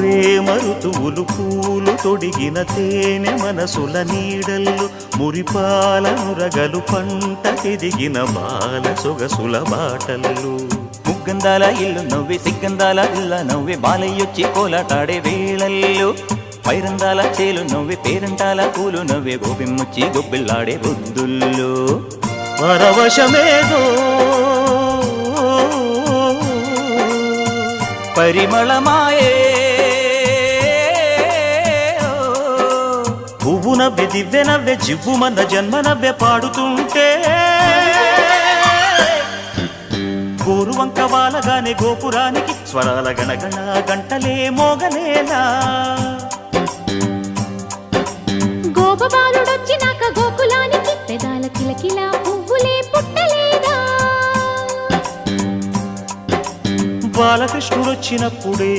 ప్రేమ ఋతువులు పూలు తొడిగిన తేనె మనసుల నీడల్లు మురిపాల నురగలు పంట ఎదిగిన బాల సొగసుల బాటల్లు ముగ్గందాల ఇల్లు నవ్వి సిగ్గందాల ఇల్ల నవ్వి బాలయ్యొచ్చి కోలాటాడే వేళల్లో పైరందాల చేలు నవ్వి పేరంటాల పూలు నవ్వే గోపిమ్ముచ్చి గొబ్బిల్లాడే బుద్ధుల్లో పరవశమేదో పరిమళమాయే పువ్వు నవ్వె దివ్వె నవ్వె జివ్వుమన్న జన్మ నవ్వె పాడుతుంటే గోరువంక వాలగానే గోపురానికి స్వరాల గణగణ గంటలే మోగనేలా గోపబాలుడొచ్చినాక గోకులానికి పెదాల కిలకిలా పువ్వులే పుట్టలేదా బాలకృష్ణుడొచ్చినప్పుడే